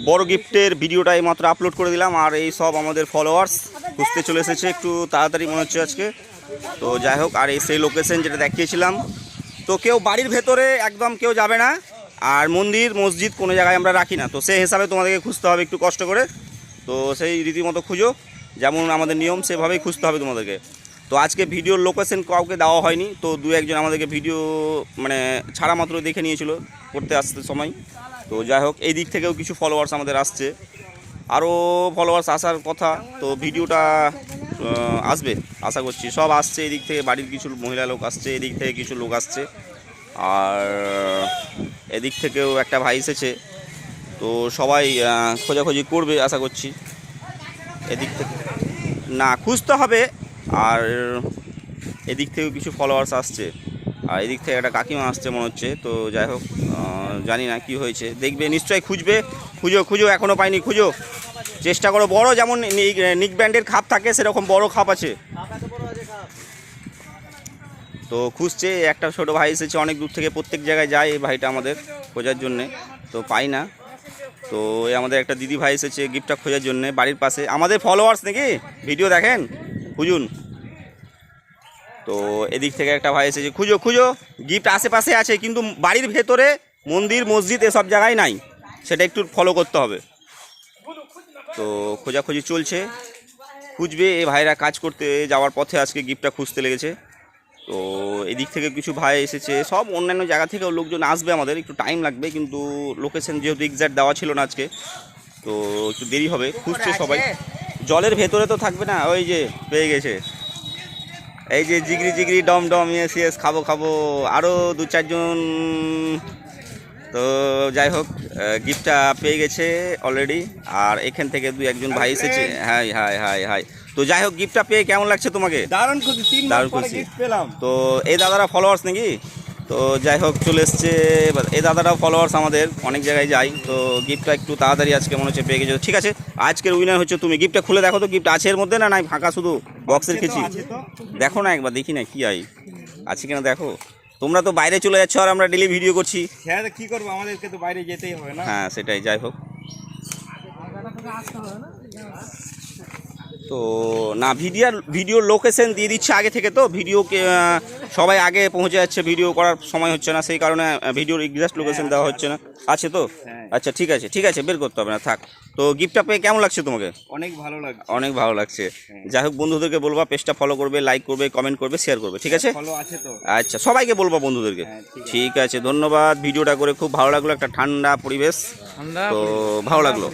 বড় গিফটের ভিডিওটা এইমাত্র আপলোড করে দিলাম, আর এই সব আমাদের ফলোয়ার্স খুঁজতে চলে এসেছে একটু তাড়াতাড়ি মনে হচ্ছে আজকে। তো যাই হোক, আর এই সেই লোকেশন যেটা দেখিয়েছিলাম, তো কেউ বাড়ির ভেতরে একদম কেউ যাবে না, আর মন্দির মসজিদ কোনো জায়গায় আমরা রাখি না। তো সেই হিসাবে তোমাদেরকে খুঁজতে হবে একটু কষ্ট করে। তো সেই রীতিমতো খুঁজো, যেমন আমাদের নিয়ম সেভাবেই খুঁজতে হবে তোমাদেরকে। তো আজকে ভিডিওর লোকেশন কাউকে দেওয়া হয়নি, তো দু একজন আমাদেরকে ভিডিও মানে ছাড়া মাত্র দেখে নিয়েছিল করতে আসতে সময়। তো যাই হোক, এই দিক থেকেও কিছু ফলোয়ার্স আমাদের আসছে, আরও ফলোয়ার্স আসার কথা। তো ভিডিওটা আসবে আশা করছি, সব আসছে এদিক থেকে, বাড়ির কিছু মহিলা লোক আসছে, এদিক থেকে কিছু লোক আসছে, আর এদিক থেকেও একটা ভাই এসেছে। তো সবাই খোঁজাখুঁজি করবে আশা করছি এদিক থেকে, না খুঁজতে হবে। আর এদিক থেকেও কিছু ফলোয়ার্স আসছে, আর এদিক থেকে একটা কাকিমা আসছে মনে হচ্ছে। তো যাই হোক, জানি না কি হয়েছে, দেখবে নিশ্চয়ই খুঁজবে। খুঁজো এখনও পাইনি, খুঁজো, চেষ্টা করো। বড় যেমন নিক ব্যান্ডের খাপ থাকে সেরকম বড় খাপ আছে। তো খুঁজছে, একটা ছোট ভাই এসেছে অনেক দূর থেকে, প্রত্যেক জায়গায় যায় এই ভাইটা আমাদের খোঁজার জন্যে, তো পাই না। তো এই আমাদের একটা দিদি ভাই এসেছে গিফটটা খোঁজার জন্যে, বাড়ির পাশে আমাদের ফলোয়ার্স নাকি, ভিডিও দেখেন, খুঁজুন। তো এদিক থেকে একটা ভাই এসেছে, খুঁজো, গিফট আশেপাশে আছে কিন্তু বাড়ির ভেতরে মন্দির মসজিদ এসব জায়গায় নাই, সেটা একটু ফলো করতে হবে। তো খোঁজাখুঁজি চলছে, খুঁজবে। এই ভাইরা কাজ করতে যাওয়ার পথে আজকে গিফটটা খুঁজতে লেগেছে। তো এদিক থেকে কিছু ভাই এসেছে, সব অন্যান্য জায়গা থেকেও লোকজন আসবে, আমাদের একটু টাইম লাগবে, কিন্তু লোকেশন যেহেতু এক্স্যাক্ট দেওয়া ছিল না আজকে, তো একটু দেরি হবে। খুঁজছে সবাই, জলের ভেতরে তো থাকবে না। ওই যে পেয়ে গেছে, এই যে জিগরি ডম ইয়েস খাবো আরও দু চারজন। তো যাই হোক, গিফটটা পেয়ে গেছে অলরেডি, আর এখান থেকে দু একজন ভাই এসেছে। হাই। তো যাই হোক, গিফটটা পেয়ে কেমন লাগছে তোমাকে? দারুণ খুশি, দারুণ খুশি পেলাম। তো এই দাদারা ফলোয়ার্স নাকি? তো যাই হোক, চলে এসছে এই দাদারাও ফলোয়ার্স, আমাদের অনেক জায়গায় যাই। তো গিফটটা একটু তাড়াতাড়ি আজকে মনে হচ্ছে পেয়ে গেছো। ঠিক আছে, আজকের উইনার হচ্ছে তুমি। গিফটটা খুলে দেখো তো, গিফট আছে এর মধ্যে না নাই ফাঁকা শুধু বক্সের কিছু? দেখো না একবার, দেখি না কি আছে কিনা দেখো। তোমরা তো বাইরে চলে যাচ্ছ, আর আমরা ডেলি ভিডিও করছি। হ্যাঁ, কি করবো, আমাদেরকে তো বাইরে যেতেই হবে না। হ্যাঁ সেটাই, যাই হোক। তো না, ভিডিওর লোকেশন দিয়ে দিচ্ছে আগে থেকে, তো ভিডিওকে সবাই আগে পৌঁছে যাচ্ছে, ভিডিও করার সময় হচ্ছে না, সেই কারণে ভিডিওর এক্সাক্ট লোকেশন দেওয়া হচ্ছে না। আছে তো? আচ্ছা ঠিক আছে, বের করতে হবে না, থাক। তো গিফটটা পেয়ে কেমন লাগছে তোমাকে? অনেক ভালো লাগছে। যাই হোক, বন্ধুদেরকে বলবা পেজটা ফলো করবে, লাইক করবে, কমেন্ট করবে, শেয়ার করবে, ঠিক আছে? আচ্ছা, সবাইকে বলবা বন্ধুদেরকে। ঠিক আছে, ধন্যবাদ। ভিডিওটা করে খুব ভালো লাগলো, একটা ঠান্ডা পরিবেশ, তো ভালো লাগলো।